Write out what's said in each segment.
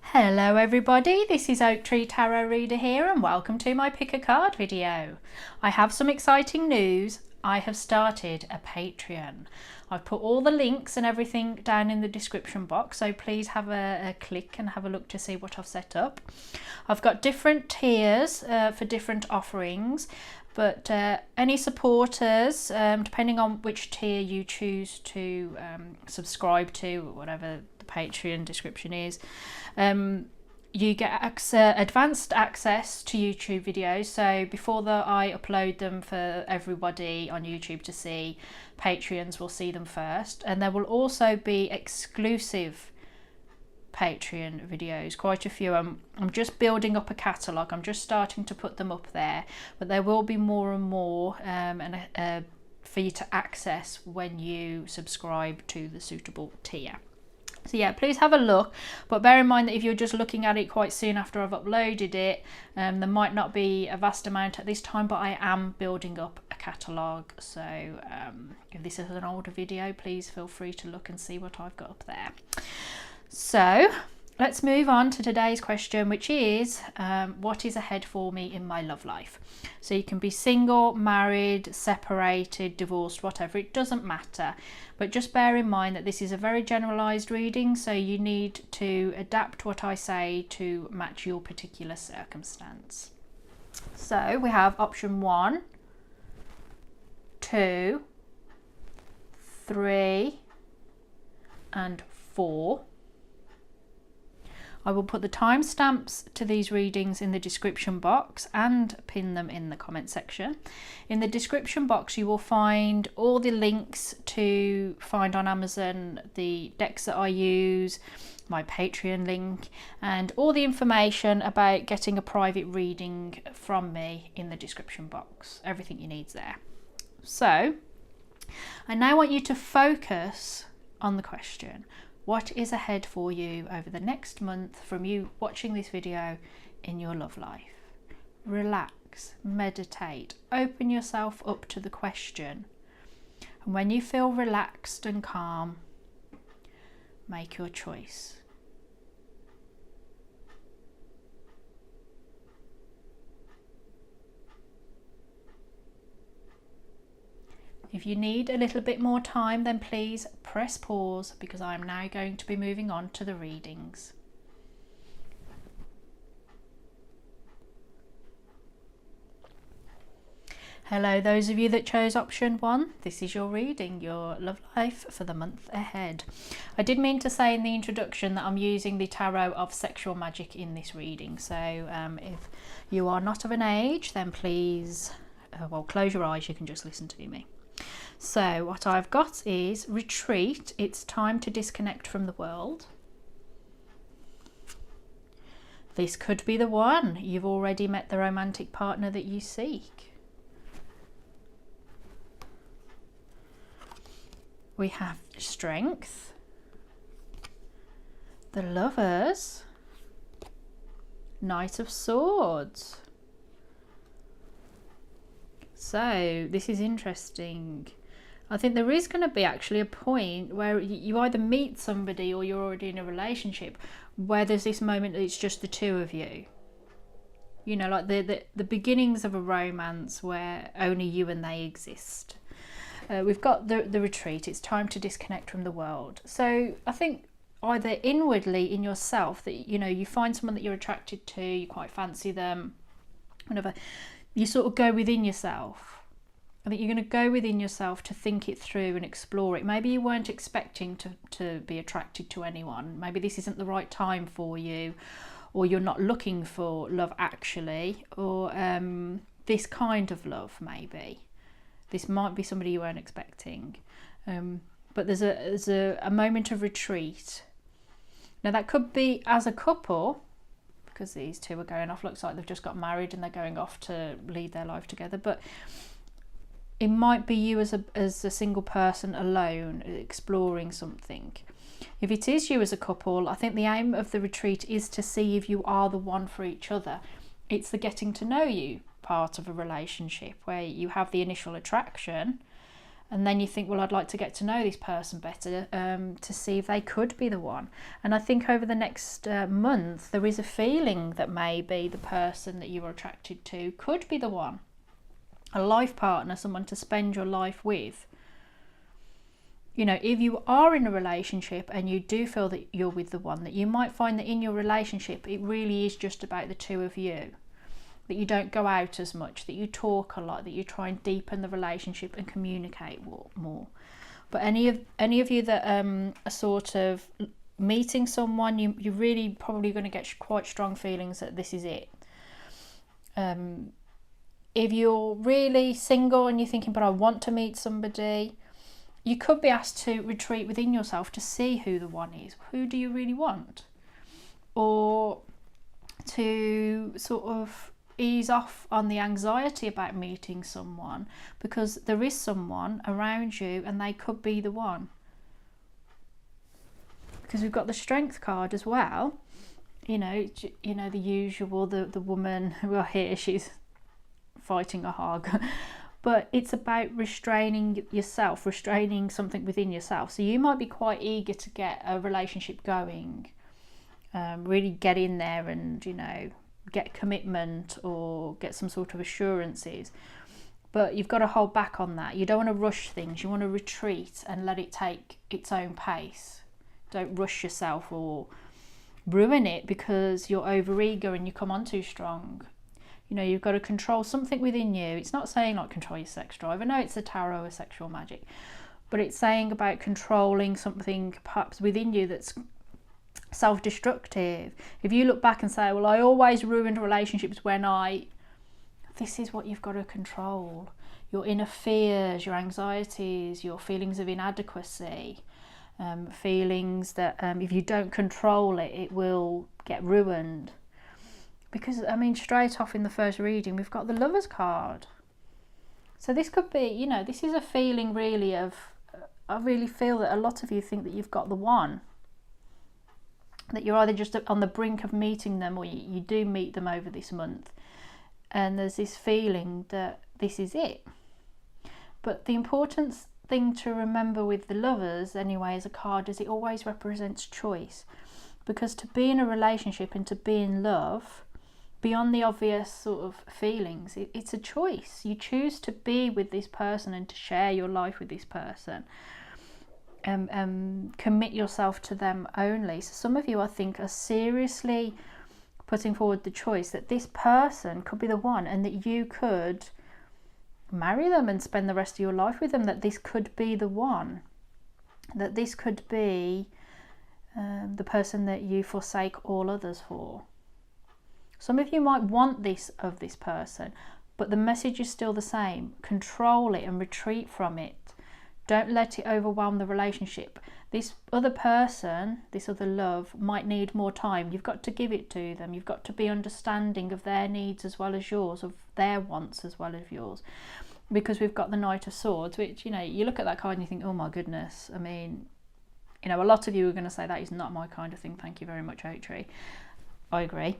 Hello everybody, this is Oak Tree Tarot Reader here and welcome to my pick a card video. I have some exciting news. I have started a Patreon. I've put all the links and everything down in the description box, so please have a click and have a look to see what I've set up. I've got different tiers for different offerings, but any supporters, depending on which tier you choose to subscribe to, whatever the Patreon description is, you get advanced access to YouTube videos. So before I upload them for everybody on YouTube to see, Patreons will see them first, and there will also be exclusive Patreon videos, quite a few. I'm just building up a catalogue. I'm just starting to put them up there, but there will be more and more for you to access when you subscribe to the suitable tier. So yeah, please have a look, but bear in mind that if you're just looking at it quite soon after I've uploaded it, there might not be a vast amount at this time, but I am building up a catalogue. So if this is an older video, please feel free to look and see what I've got up there. So let's move on to today's question, which is what is ahead for me in my love life? So you can be single, married, separated, divorced, whatever, it doesn't matter. But just bear in mind that this is a very generalised reading, so you need to adapt what I say to match your particular circumstance. So we have option 1, 2, 3 and 4. I will put the timestamps to these readings in the description box and pin them in the comment section. In the description box you will find all the links to find on Amazon the decks that I use, my Patreon link, and all the information about getting a private reading from me in the description box. Everything you need is there. So I now want you to focus on the question. What is ahead for you over the next month from you watching this video in your love life? Relax, meditate, open yourself up to the question. And when you feel relaxed and calm, make your choice. If you need a little bit more time, then please press pause, because I am now going to be moving on to the readings. Hello, those of you that chose option 1, this is your reading, your love life for the month ahead. I did mean to say in the introduction that I'm using the tarot of sexual magic in this reading, so if you are not of an age, then please, well, close your eyes, you can just listen to me. So what I've got is retreat. It's time to disconnect from the world. This could be the one. You've already met the romantic partner that you seek. We have strength, the lovers, Knight of Swords. So this is interesting. I think there is going to be actually a point where you either meet somebody or you're already in a relationship where there's this moment that it's just the two of you. You know, like the beginnings of a romance where only you and they exist. We've got the retreat. It's time to disconnect from the world. So I think either inwardly in yourself that, you know, you find someone that you're attracted to, you quite fancy them, whatever, you sort of go within yourself. I think you're going to go within yourself to think it through and explore it. Maybe you weren't expecting to be attracted to anyone. Maybe this isn't the right time for you, or you're not looking for love actually, or this kind of love maybe. This might be somebody you weren't expecting. But there's a moment of retreat. Now that could be as a couple, because these two are going off. Looks like they've just got married and they're going off to lead their life together. But it might be you as a single person alone exploring something. If it is you as a couple, I think the aim of the retreat is to see if you are the one for each other. It's the getting to know you part of a relationship where you have the initial attraction, And then you think, well, I'd like to get to know this person better, to see if they could be the one. And I think over the next month, there is a feeling that maybe the person that you are attracted to could be the one. A life partner, someone to spend your life with. You know, if you are in a relationship and you do feel that you're with the one, that you might find that in your relationship, it really is just about the two of you. That you don't go out as much, that you talk a lot, that you try and deepen the relationship and communicate more. But any of you that are sort of meeting someone, you're really probably going to get quite strong feelings that this is it. If you're really single and you're thinking, but I want to meet somebody, you could be asked to retreat within yourself to see who the one is. Who do you really want? Or to sort of ease off on the anxiety about meeting someone, because there is someone around you and they could be the one. Because we've got the Strength card as well. You know the usual, the woman, well, here she's fighting a hog. But it's about restraining yourself, restraining something within yourself. So you might be quite eager to get a relationship going, really get in there and, get commitment or get some sort of assurances. But you've got to hold back on that. You don't want to rush things. You want to retreat and let it take its own pace. Don't rush yourself or ruin it because you're overeager and you come on too strong. You've got to control something within you. It's not saying like control your sex drive. I know it's the tarot of sexual magic, but it's saying about controlling something perhaps within you that's self-destructive. If you look back and say, well, I always ruined relationships when this is what you've got to control. Your inner fears, your anxieties, your feelings of inadequacy, feelings that if you don't control it, it will get ruined. Because, straight off in the first reading, we've got the Lovers card. So this could be, this is a feeling really of, I really feel that a lot of you think that you've got the one. That you're either just on the brink of meeting them or you do meet them over this month. And there's this feeling that this is it. But the important thing to remember with the Lovers, anyway, as a card, is it always represents choice. Because to be in a relationship and to be in love, beyond the obvious sort of feelings, it's a choice. You choose to be with this person and to share your life with this person. Commit yourself to them only. So some of you, I think, are seriously putting forward the choice that this person could be the one and that you could marry them and spend the rest of your life with them, that this could be the one, that this could be the person that you forsake all others for. Some of you might want this of this person, but the message is still the same. Control it and retreat from it. Don't let it overwhelm the relationship. This other person, this other love, might need more time. You've got to give it to them. You've got to be understanding of their needs as well as yours, of their wants as well as yours. Because we've got the Knight of Swords, which, you look at that card and you think, oh my goodness. A lot of you are going to say that is not my kind of thing. Thank you very much, Oak Tree. I agree.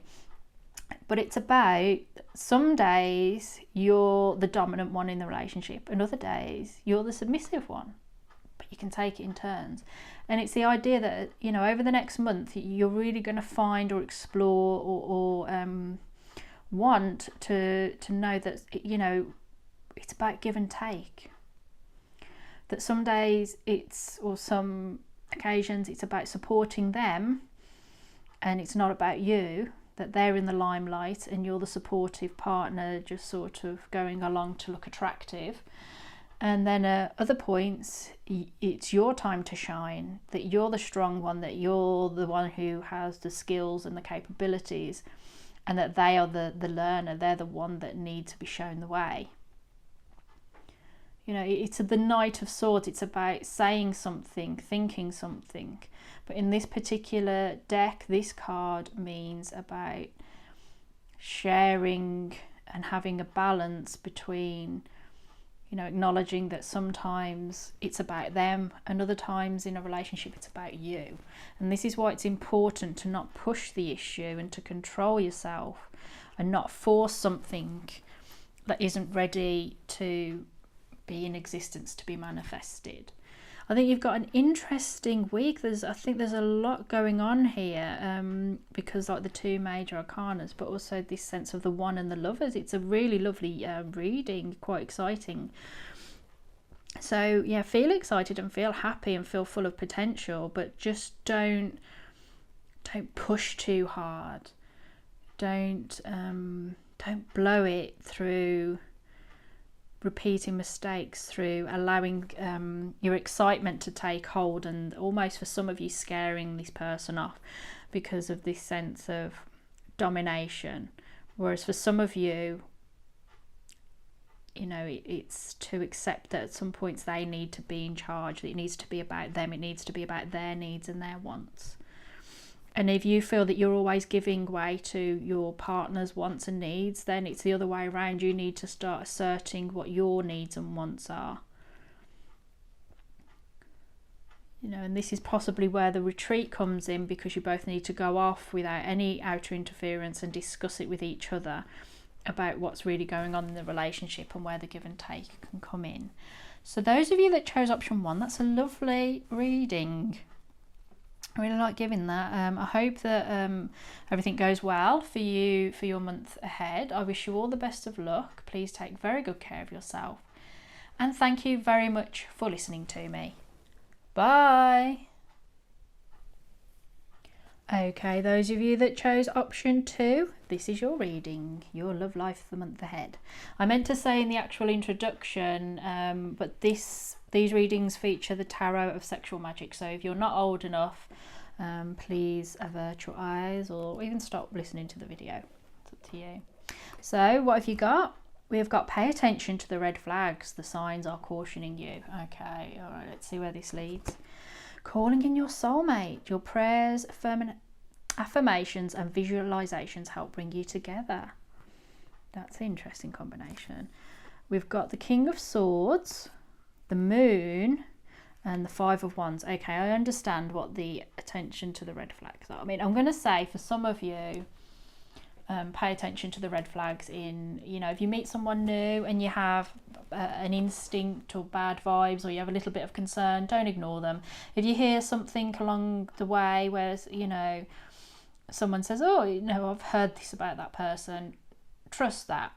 But it's about some days you're the dominant one in the relationship and other days you're the submissive one, but you can take it in turns. And it's the idea that over the next month you're really going to find or explore or want to know that it's about give and take, that some days or some occasions it's about supporting them and it's not about you, that they're in the limelight and you're the supportive partner just sort of going along to look attractive. And then at other points it's your time to shine, that you're the strong one, that you're the one who has the skills and the capabilities, and that they are the learner, they're the one that needs to be shown the way. It's the Knight of Swords. It's about saying something, thinking something. But in this particular deck, this card means about sharing and having a balance between, acknowledging that sometimes it's about them and other times in a relationship it's about you. And this is why it's important to not push the issue and to control yourself and not force something that isn't ready to be in existence, to be manifested. I think you've got an interesting week. I think there's a lot going on here, because like the two major arcanas, but also this sense of the one and the lovers. It's a really lovely reading, quite exciting. So yeah, feel excited and feel happy and feel full of potential, but just don't push too hard. Don't blow it through repeating mistakes, through allowing your excitement to take hold, and almost for some of you scaring this person off because of this sense of domination. Whereas for some of you, you know, it's to accept that at some points they need to be in charge, that it needs to be about them, it needs to be about their needs and their wants. And if you feel that you're always giving way to your partner's wants and needs, then it's the other way around. You need to start asserting what your needs and wants are. You know, and this is possibly where the retreat comes in, because you both need to go off without any outer interference and discuss it with each other about what's really going on in the relationship and where the give and take can come in. So those of you that chose option 1, that's a lovely reading. I really like giving that. I hope that everything goes well for you for your month ahead. I wish you all the best of luck. Please take very good care of yourself. And thank you very much for listening to me. Bye. Okay, those of you that chose option 2, this is your reading, your love life for the month ahead. I meant to say in the actual introduction, but these readings feature the tarot of sexual magic. So if you're not old enough, please avert your eyes or even stop listening to the video. It's up to you. So what have you got? We have got pay attention to the red flags. The signs are cautioning you. Okay, all right, let's see where this leads. Calling in your soulmate. Your prayers, affirmations and visualizations help bring you together. That's an interesting combination. We've got the King of Swords, the Moon, and the Five of Wands. Okay, I understand what the attention to the red flags are. I mean, I'm going to say for some of you, pay attention to the red flags in, you know, if you meet someone new and you have an instinct or bad vibes, or you have a little bit of concern, don't ignore them. If you hear something along the way where, you know, someone says, oh, you know, I've heard this about that person, trust that,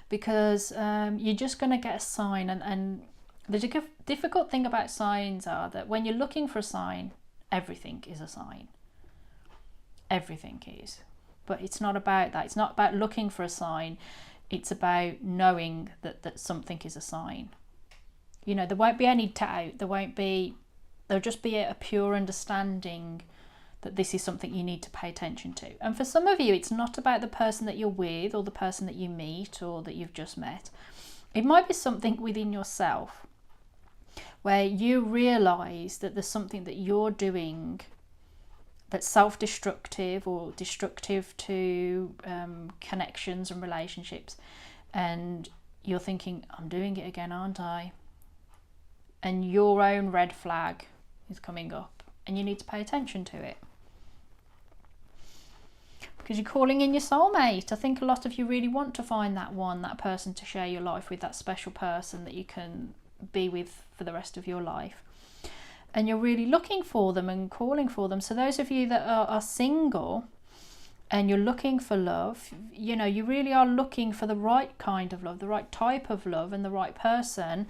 because you're just going to get a sign. And the difficult thing about signs are that when you're looking for a sign, everything is a sign. Everything is. But it's not about that. It's not about looking for a sign. It's about knowing that something is a sign. You know, there won't be any doubt. There'll just be a pure understanding that this is something you need to pay attention to. And for some of you, it's not about the person that you're with or the person that you meet or that you've just met. It might be something within yourself where you realise that there's something that you're doing that's self-destructive or destructive to connections and relationships, and you're thinking, I'm doing it again, aren't I? And your own red flag is coming up and you need to pay attention to it, because you're calling in your soulmate. I think a lot of you really want to find that person to share your life with, that special person that you can be with for the rest of your life. And you're really looking for them and calling for them. So those of you that are single and you're looking for love, you know, you really are looking for the right kind of love, the right type of love and the right person.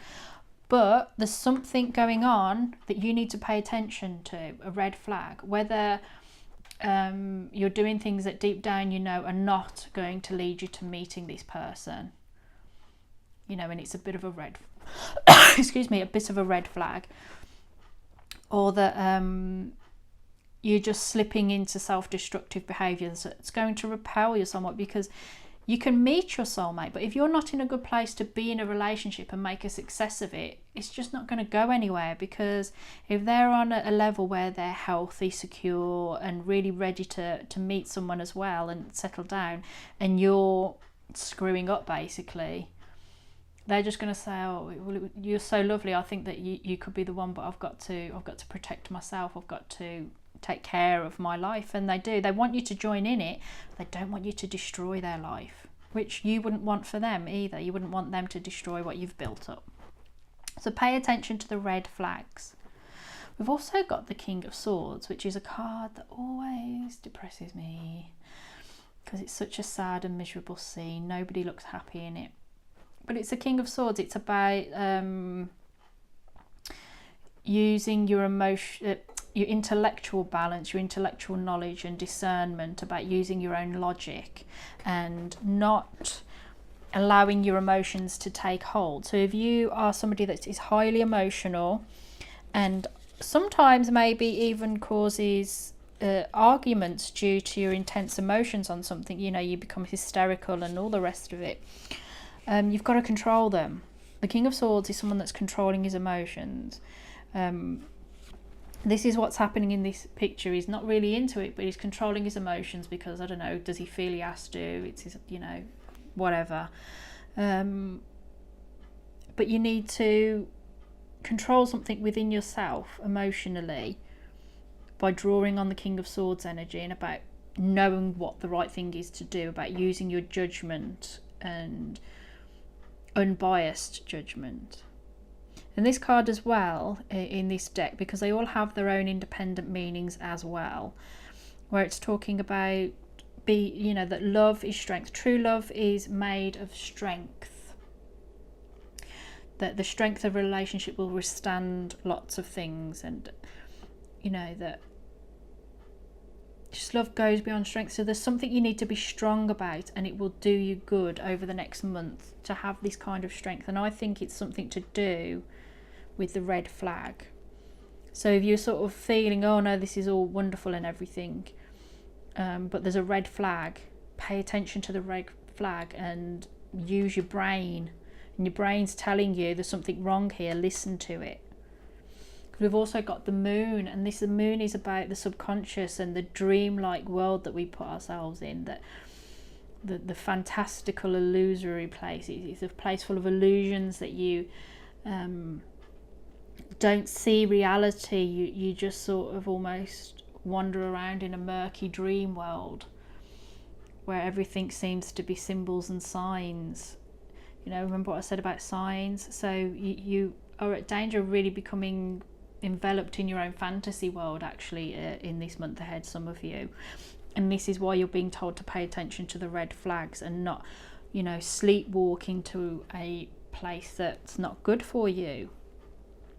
But there's something going on that you need to pay attention to, a red flag. Whether you're doing things that deep down you know are not going to lead you to meeting this person. You know, and it's a bit of a red excuse me, a bit of a red flag. Or that you're just slipping into self-destructive behaviours that's going to repel you somewhat, because you can meet your soulmate, but if you're not in a good place to be in a relationship and make a success of it, it's just not going to go anywhere. Because if they're on a level where they're healthy, secure and really ready to meet someone as well and settle down, and you're screwing up basically, they're just going to say, oh, well, you're so lovely, I think that you could be the one, but I've got to protect myself, I've got to take care of my life. And they do, they want you to join in it, they don't want you to destroy their life. which you wouldn't want for them either. You wouldn't want them to destroy what you've built up. So pay attention to the red flags. We've also got the King of Swords, which is a card that always depresses me because it's such a sad and miserable scene. Nobody looks happy in it. But it's a King of Swords. It's about using your your intellectual balance, your intellectual knowledge and discernment, about using your own logic and not allowing your emotions to take hold. So if you are somebody that is highly emotional and sometimes maybe even causes arguments due to your intense emotions on something, you know, you become hysterical and all the rest of it, you've got to control them. The King of Swords is someone that's controlling his emotions. This is what's happening in this picture. He's not really into it, but he's controlling his emotions because, I don't know, does he feel he has to? It's his, you know, whatever. But you need to control something within yourself emotionally by drawing on the King of Swords energy and about knowing what the right thing is to do, about using your judgment and unbiased judgment. And this card as well in this deck, because they all have their own independent meanings as well, where it's talking about that love is strength. True love is made of strength. That the strength of a relationship will withstand lots of things, and that just love goes beyond strength. So there's something you need to be strong about, and it will do you good over the next month to have this kind of strength. And I think it's something to do with the red flag. So if you're sort of feeling, oh no, this is all wonderful and everything, but there's a red flag, pay attention to the red flag and use your brain. And your brain's telling you there's something wrong here, listen to it. We've also got the moon, and the moon is about the subconscious and the dreamlike world that we put ourselves in, that the fantastical illusory place. It's a place full of illusions that you don't see reality. You just sort of almost wander around in a murky dream world where everything seems to be symbols and signs. Remember what I said about signs? So you are at danger of really becoming enveloped in your own fantasy world, actually, in this month ahead, some of you. And this is why you're being told to pay attention to the red flags and not, sleepwalking to a place that's not good for you.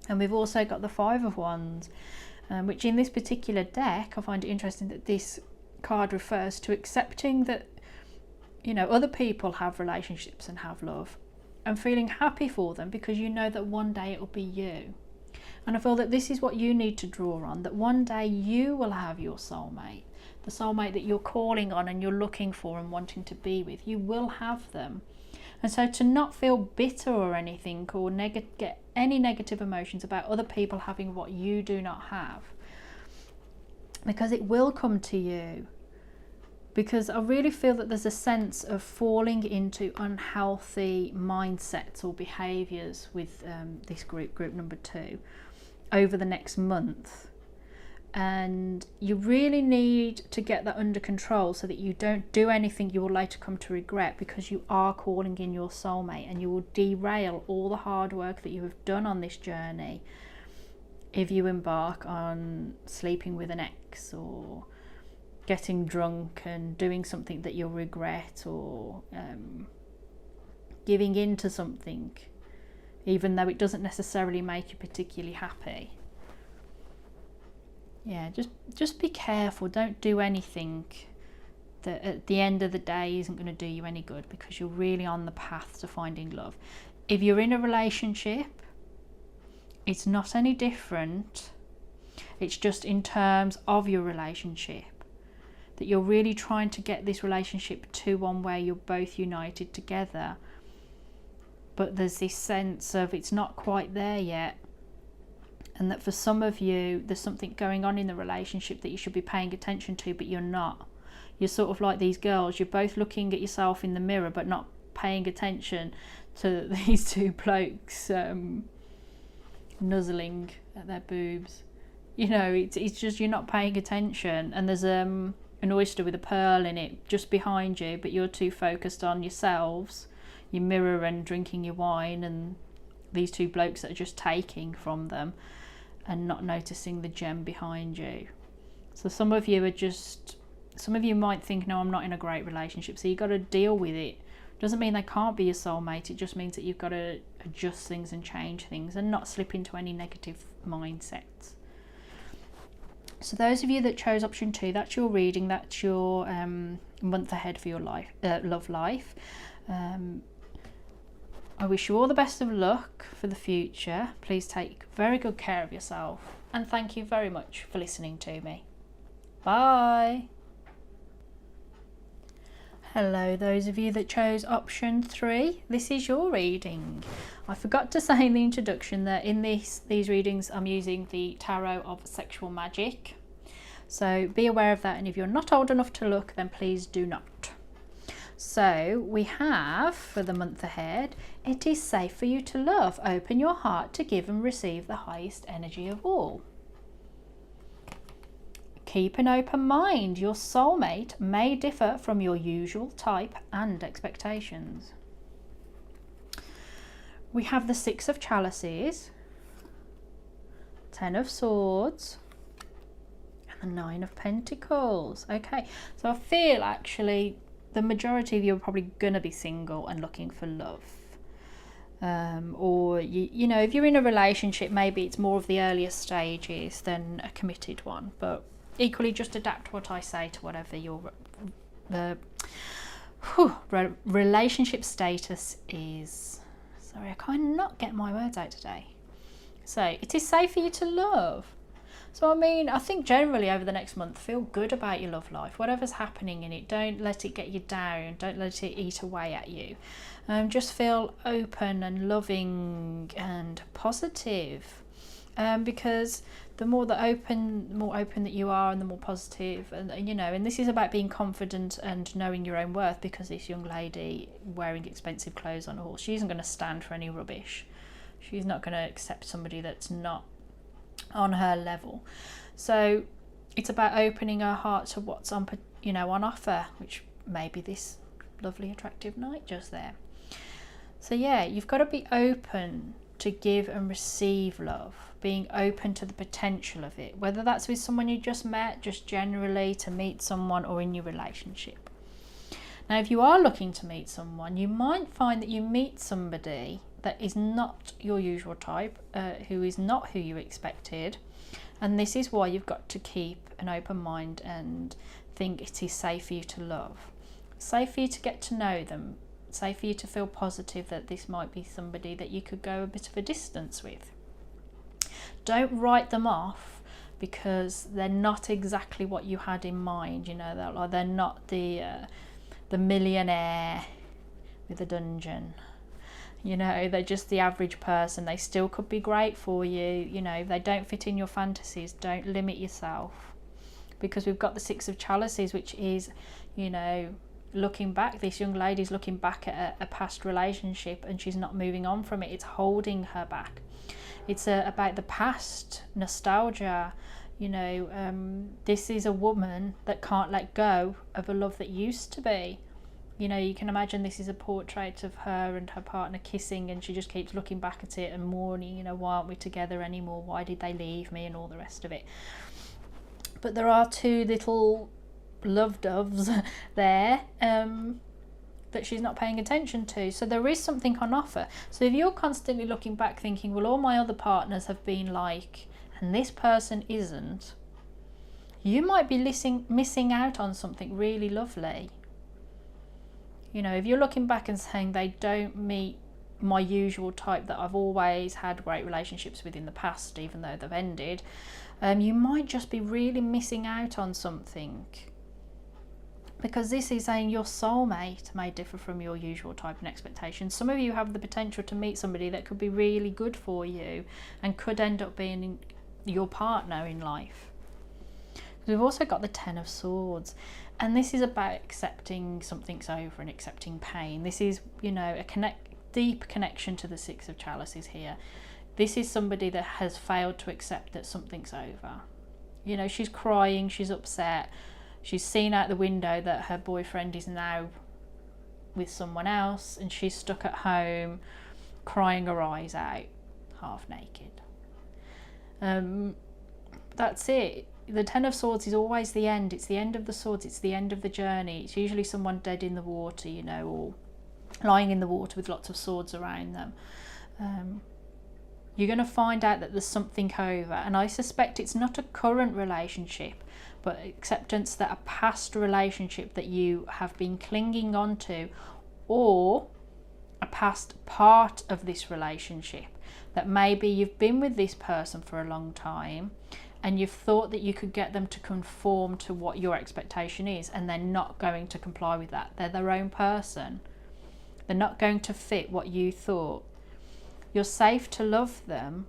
And we've also got the Five of Wands, which in this particular deck, I find it interesting that this card refers to accepting that, other people have relationships and have love, and feeling happy for them because you know that one day it will be you. And I feel that this is what you need to draw on, that one day you will have your soulmate, the soulmate that you're calling on and you're looking for and wanting to be with. You will have them. And so to not feel bitter or anything, or get any negative emotions about other people having what you do not have, because it will come to you. Because I really feel that there's a sense of falling into unhealthy mindsets or behaviours with this group number 2, over the next month. And you really need to get that under control so that you don't do anything you will later come to regret, because you are calling in your soulmate, and you will derail all the hard work that you have done on this journey if you embark on sleeping with an ex, or getting drunk and doing something that you'll regret, or giving in to something even though it doesn't necessarily make you particularly happy. Yeah, just be careful. Don't do anything that at the end of the day isn't going to do you any good, because you're really on the path to finding love. If you're in a relationship, it's not any different. It's just in terms of your relationship that you're really trying to get this relationship to one where you're both united together. But there's this sense of it's not quite there yet, and that for some of you there's something going on in the relationship that you should be paying attention to, but you're not. You're sort of like these girls, you're both looking at yourself in the mirror but not paying attention to these two blokes nuzzling at their boobs. It's just you're not paying attention, and there's an oyster with a pearl in it just behind you, but you're too focused on yourselves, your mirror and drinking your wine, and these two blokes that are just taking from them and not noticing the gem behind you. So some of you might think, no, I'm not in a great relationship, so you've got to deal with it. Doesn't mean they can't be your soulmate, it just means that you've got to adjust things and change things and not slip into any negative mindsets. So those of you that chose option 2, that's your reading, that's your month ahead for your love life. I wish you all the best of luck for the future. Please take very good care of yourself, and thank you very much for listening to me. Bye. Hello, those of you that chose option 3, this is your reading. I forgot to say in the introduction that in these readings I'm using the Tarot of Sexual Magic. So be aware of that, and if you're not old enough to look, then please do not. So we have, for the month ahead, it is safe for you to love. Open your heart to give and receive the highest energy of all. Keep an open mind. Your soulmate may differ from your usual type and expectations. We have the 6 of Chalices, 10 of Swords, and the 9 of Pentacles. Okay, so I feel actually the majority of you are probably going to be single and looking for love. Or, you know, if you're in a relationship, maybe it's more of the earlier stages than a committed one. But equally, just adapt what I say to whatever your relationship status is. Sorry, I cannot get my words out today. So, it is safe for you to love. So, I mean, I think generally over the next month, feel good about your love life. Whatever's happening in it, don't let it get you down. Don't let it eat away at you. Just feel open and loving and positive. Because the more open that you are, and the more positive, and you know, and this is about being confident and knowing your own worth, because this young lady wearing expensive clothes on a horse, she isn't going to stand for any rubbish. She's not going to accept somebody that's not on her level. So it's about opening her heart to what's on, you know, on offer, which may be this lovely attractive knight just there. So yeah, you've got to be open to give and receive love, being open to the potential of it, whether that's with someone you just met, just generally to meet someone, or in your relationship. Now, if you are looking to meet someone, you might find that you meet somebody that is not your usual type, who is not who you expected, and this is why you've got to keep an open mind and think it is safe for you to love, safe for you to get to know them, safe for you to feel positive that this might be somebody that you could go a bit of a distance with. Don't write them off because they're not exactly what you had in mind. You know, they're not the millionaire with a dungeon. You know, they're just the average person. They still could be great for you. You know, if they don't fit in your fantasies, don't limit yourself. Because we've got the 6 of Chalices, which is, you know, looking back. This young lady's looking back at a past relationship, and she's not moving on from it. It's holding her back. It's about the past, nostalgia. You know, this is a woman that can't let go of a love that used to be. You know, you can imagine this is a portrait of her and her partner kissing, and she just keeps looking back at it and mourning, you know, why aren't we together anymore? Why did they leave me? And all the rest of it. But there are 2 little love doves there that she's not paying attention to. So there is something on offer. So if you're constantly looking back thinking, well, all my other partners have been like, and this person isn't, you might be missing out on something really lovely. You know, if you're looking back and saying they don't meet my usual type that I've always had great relationships with in the past, even though they've ended, you might just be really missing out on something. Because this is saying your soulmate may differ from your usual type and expectations. Some of you have the potential to meet somebody that could be really good for you and could end up being your partner in life. We've also got the 10 of Swords, and this is about accepting something's over and accepting pain. This is, you know, a deep connection to the 6 of Chalices here. This is somebody that has failed to accept that something's over. You know, she's crying, she's upset, She's seen out the window that her boyfriend is now with someone else, and she's stuck at home crying her eyes out, half naked. That's it. The Ten of Swords is always the end. It's the end of the swords. It's the end of the journey. It's usually someone dead in the water, you know, or lying in the water with lots of swords around them. You're going to find out that there's something over, and I suspect it's not a current relationship, but acceptance that a past relationship that you have been clinging on to, or a past part of this relationship, that maybe you've been with this person for a long time and you've thought that you could get them to conform to what your expectation is, and they're not going to comply with that. They're their own person. They're not going to fit what you thought. You're safe to love them,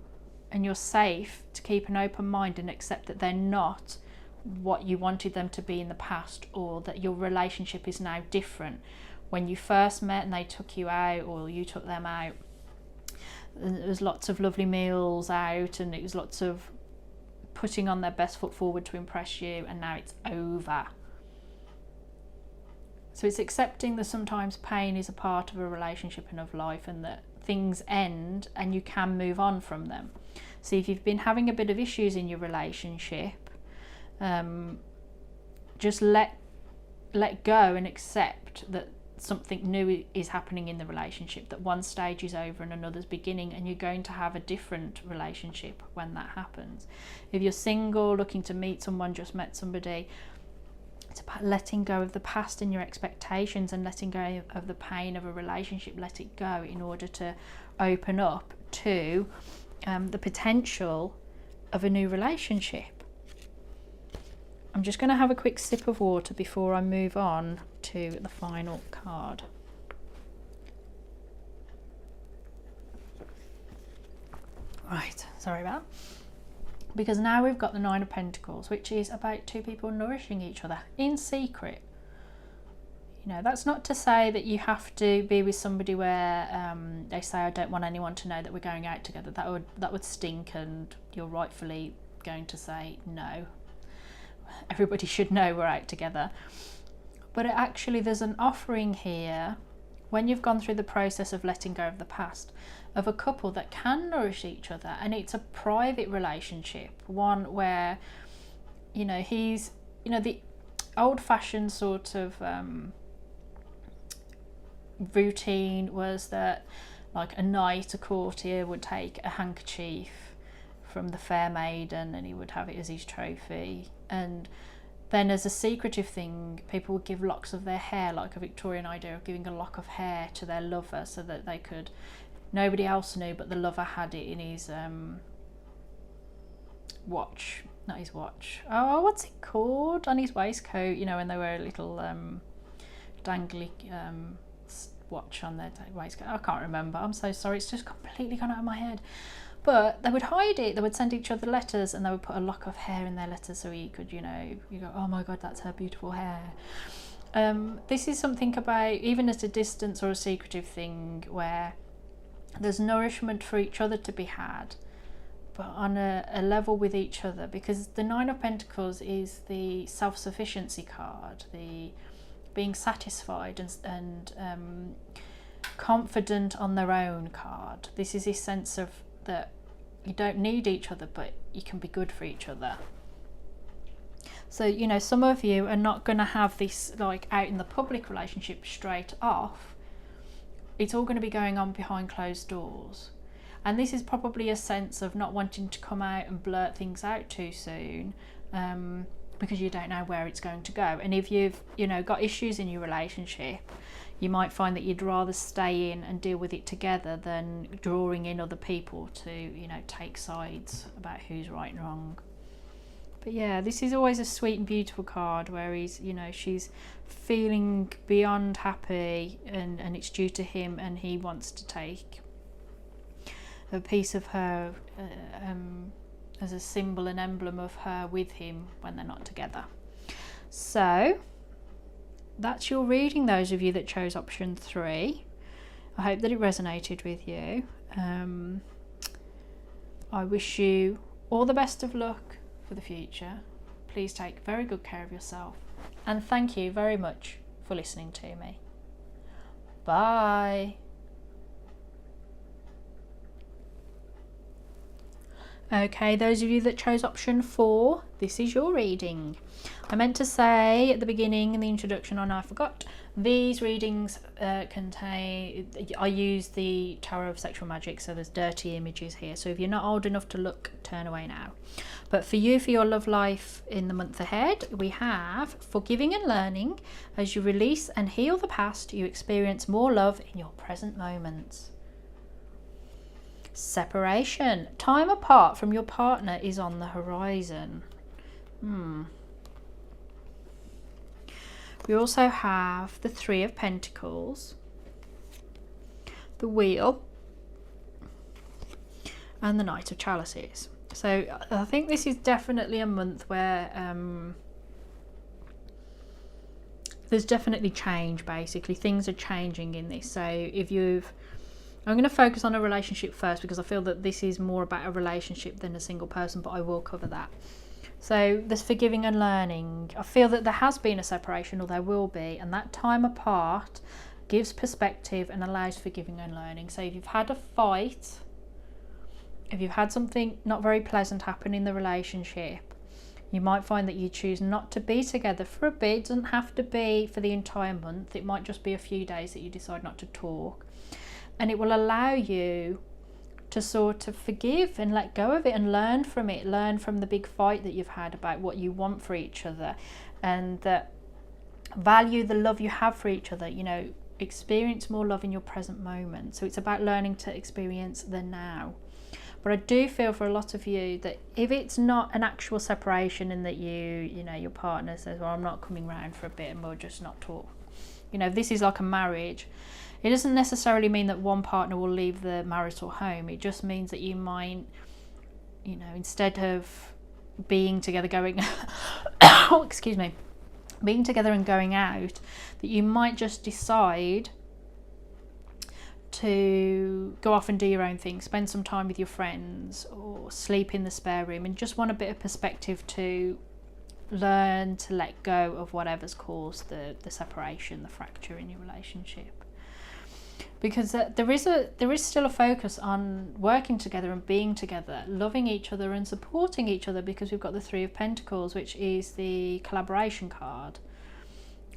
and you're safe to keep an open mind and accept that they're not what you wanted them to be in the past, or that your relationship is now different. When you first met and they took you out, or you took them out, there was lots of lovely meals out, and it was lots of putting on their best foot forward to impress you, and now it's over. So it's accepting that sometimes pain is a part of a relationship and of life, and that things end and you can move on from them. So if you've been having a bit of issues in your relationship, just let go and accept that something new is happening in the relationship, that one stage is over and another's beginning, and you're going to have a different relationship when that happens. If you're single, looking to meet someone, just met somebody, it's about letting go of the past and your expectations, and letting go of the pain of a relationship. Let it go in order to open up to the potential of a new relationship. I'm just going to have a quick sip of water before I move on to the final card. Right, sorry about that. Because now we've got the Nine of Pentacles, which is about two people nourishing each other in secret. You know, that's not to say that you have to be with somebody where they say, I don't want anyone to know that we're going out together. That would stink, and you're rightfully going to say no. Everybody should know we're out together. But actually there's an offering here, when you've gone through the process of letting go of the past, of a couple that can nourish each other, and it's a private relationship, one where, you know, he's, you know, the old-fashioned sort of routine was that, like, a knight, a courtier, would take a handkerchief from the fair maiden and he would have it as his trophy, and then as a secretive thing people would give locks of their hair, like a Victorian idea of giving a lock of hair to their lover, so that they could, nobody else knew but the lover had it in his watch, not his watch, oh, what's it called, on his waistcoat, you know, when they wear a little dangly watch on their waistcoat. I can't remember, I'm so sorry, it's just completely gone out of my head. But they would hide it, they would send each other letters, and they would put a lock of hair in their letters so he could, you know, you go, oh my god, that's her beautiful hair. This is something about, even at a distance or a secretive thing, where there's nourishment for each other to be had, but on a level with each other, because the Nine of Pentacles is the self-sufficiency card, the being satisfied and confident on their own card. This is a sense of that you don't need each other, but you can be good for each other. So, you know, some of you are not going to have this like out in the public relationship straight off. It's all going to be going on behind closed doors, and this is probably a sense of not wanting to come out and blurt things out too soon, because you don't know where it's going to go. And if you've, you know, got issues in your relationship, you might find that you'd rather stay in and deal with it together than drawing in other people to, you know, take sides about who's right and wrong. But yeah, this is always a sweet and beautiful card where he's, you know, she's feeling beyond happy, and it's due to him, and he wants to take a piece of her as a symbol and emblem of her with him when they're not together. So that's your reading, those of you that chose option 3. I hope that it resonated with you. I wish you all the best of luck for the future. Please take very good care of yourself, and thank you very much for listening to me. Bye. Okay, those of you that chose option 4, this is your reading. I meant to say at the beginning in the introduction, and I forgot, these readings I use the Tarot of Sexual Magic, so there's dirty images here. So if you're not old enough to look, turn away now. But for you, for your love life in the month ahead, we have forgiving and learning. As you release and heal the past, you experience more love in your present moments. Separation. Time apart from your partner is on the horizon. We also have the 3 of Pentacles, the Wheel, and the Knight of Chalices. So I think this is definitely a month where there's definitely change. Basically, things are changing in this. So I'm going to focus on a relationship first, because I feel that this is more about a relationship than a single person, but I will cover that. So there's forgiving and learning. I feel that there has been a separation, or there will be, and that time apart gives perspective and allows forgiving and learning. So if you've had a fight, if you've had something not very pleasant happen in the relationship, you might find that you choose not to be together for a bit. It doesn't have to be for the entire month. It might just be a few days that you decide not to talk. And it will allow you to sort of forgive and let go of it and learn from it. Learn from the big fight that you've had about what you want for each other, and value the love you have for each other. You know, experience more love in your present moment. So it's about learning to experience the now. But I do feel for a lot of you that if it's not an actual separation, and that your partner says, well, I'm not coming round for a bit and we'll just not talk. You know, this is like a marriage. It doesn't necessarily mean that one partner will leave the marital home. It just means that you might, instead of being together being together and going out, that you might just decide to go off and do your own thing, spend some time with your friends, or sleep in the spare room, and just want a bit of perspective to learn to let go of whatever's caused the separation, the fracture in your relationship. Because there is still a focus on working together and being together, loving each other and supporting each other, because we've got the 3 of Pentacles, which is the collaboration card.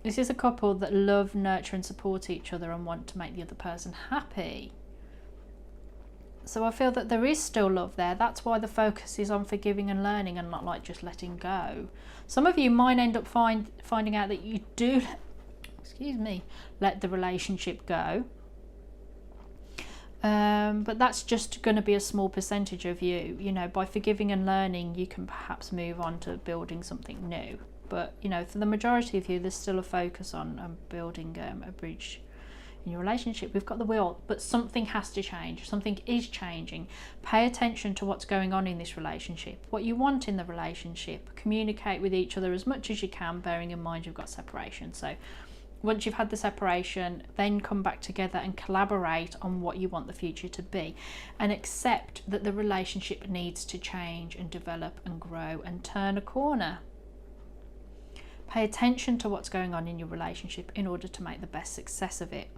This is a couple that love, nurture and support each other and want to make the other person happy. So I feel that there is still love there. That's why the focus is on forgiving and learning, and not like just letting go. Some of you might end up finding out that you do let the relationship go. But that's just going to be a small percentage of you. By forgiving and learning, you can perhaps move on to building something new. But, for the majority of you, there's still a focus on building a bridge in your relationship. We've got the Wheel, but something has to change. Something is changing. Pay attention to what's going on in this relationship, what you want in the relationship. Communicate with each other as much as you can, bearing in mind you've got separation. So once you've had the separation, then come back together and collaborate on what you want the future to be, and accept that the relationship needs to change and develop and grow and turn a corner. Pay attention to what's going on in your relationship in order to make the best success of it.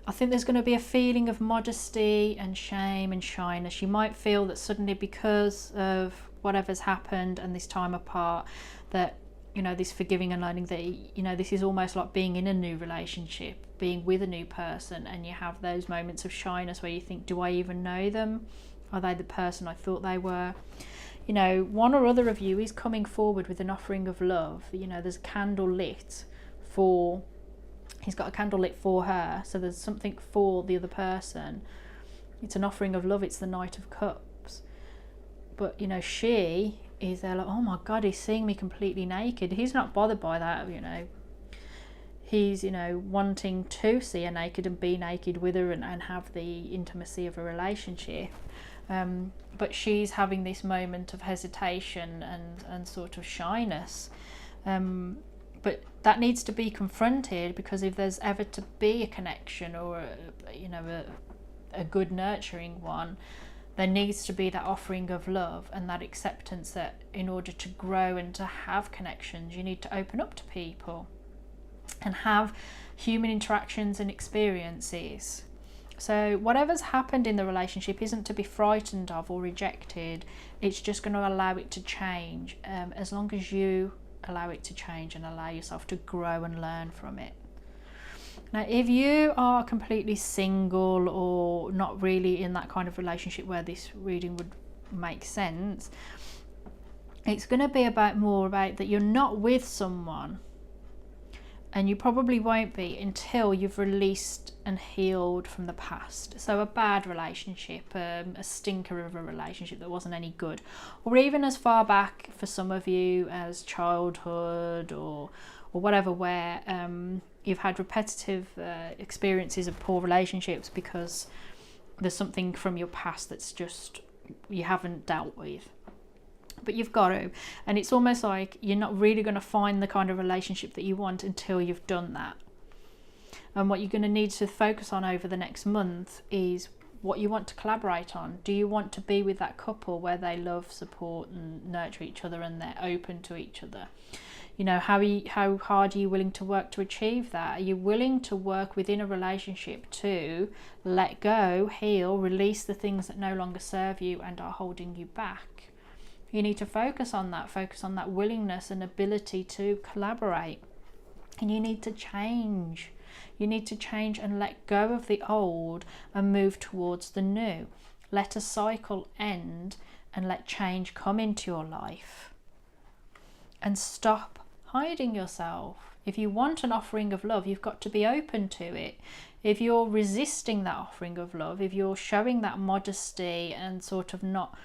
I think there's going to be a feeling of modesty and shame and shyness. You might feel that suddenly, because of whatever's happened and this time apart, that this forgiving and learning, that this is almost like being in a new relationship, being with a new person, and you have those moments of shyness where you think, do I even know them? Are they the person I thought they were? One or other of you is coming forward with an offering of love. There's a candle lit he's got a candle lit for her, so there's something for the other person. It's an offering of love. It's the Knight of Cups. But she is there like, oh my God, he's seeing me completely naked. He's not bothered by that. He's wanting to see her naked and be naked with her and have the intimacy of a relationship. But she's having this moment of hesitation and sort of shyness. But that needs to be confronted, because if there's ever to be a connection or a good nurturing one, there needs to be that offering of love and that acceptance that in order to grow and to have connections, you need to open up to people and have human interactions and experiences. So whatever's happened in the relationship isn't to be frightened of or rejected. It's just going to allow it to change, as long as you allow it to change and allow yourself to grow and learn from it. Now, if you are completely single or not really in that kind of relationship where this reading would make sense, it's going to be more about that you're not with someone, and you probably won't be until you've released and healed from the past. So a bad relationship, a stinker of a relationship that wasn't any good, or even as far back for some of you as childhood or whatever, where you've had repetitive experiences of poor relationships because there's something from your past that's just you haven't dealt with. But you've got to, and it's almost like you're not really going to find the kind of relationship that you want until you've done that. And what you're going to need to focus on over the next month is what you want to collaborate on. Do you want to be with that couple where they love, support and nurture each other and they're open to each other? You know, how hard are you willing to work to achieve that? Are you willing to work within a relationship to let go, heal, release the things that no longer serve you and are holding you back? You need to focus on that willingness and ability to collaborate. And you need to change. You need to change and let go of the old and move towards the new. Let a cycle end and let change come into your life. And stop hiding yourself. If you want an offering of love, you've got to be open to it. If you're resisting that offering of love, if you're showing that modesty and sort of not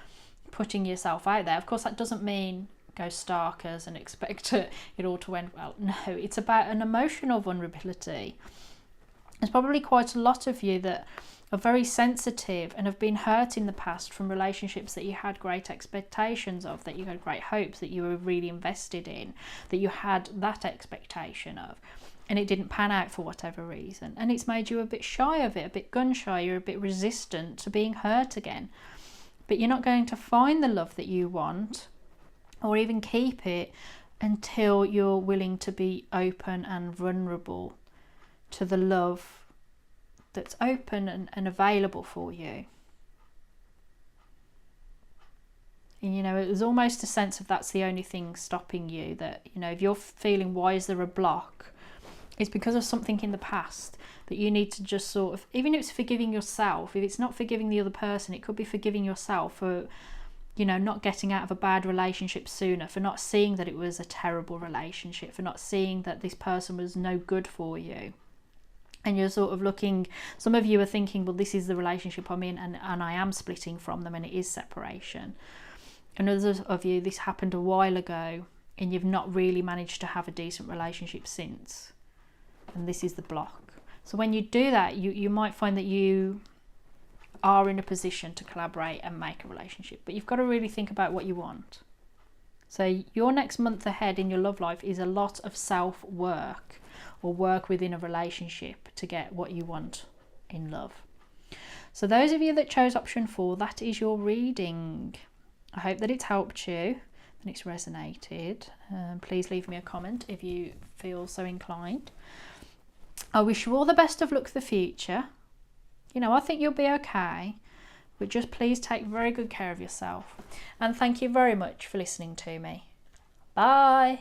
putting yourself out there, of course that doesn't mean go starkers and expect it all to end well. No, it's about an emotional vulnerability. There's probably quite a lot of you that are very sensitive and have been hurt in the past from relationships that you had great expectations of, that you had great hopes, that you were really invested in, that you had that expectation of, and it didn't pan out for whatever reason, and it's made you a bit shy of it, a bit gun shy, you're a bit resistant to being hurt again. But you're not going to find the love that you want or even keep it until you're willing to be open and vulnerable to the love that's open and available for you. And, you know, it was almost a sense of that's the only thing stopping you, that, you know, if you're feeling why is there a block, it's because of something in the past that you need to just sort of, even if it's forgiving yourself, if it's not forgiving the other person, it could be forgiving yourself for, you know, not getting out of a bad relationship sooner, for not seeing that it was a terrible relationship, for not seeing that this person was no good for you. And you're sort of looking, some of you are thinking, well, this is the relationship I'm in and I am splitting from them and it is separation. And others of you, this happened a while ago and you've not really managed to have a decent relationship since. And this is the block. So when you do that, you might find that you are in a position to collaborate and make a relationship. But you've got to really think about what you want. So your next month ahead in your love life is a lot of self-work, or work within a relationship to get what you want in love. So those of you that chose option 4, that is your reading. I hope that it's helped you and it's resonated. Please leave me a comment if you feel so inclined. I wish you all the best of luck for the future. You know, I think you'll be okay, but just please take very good care of yourself. And thank you very much for listening to me. Bye.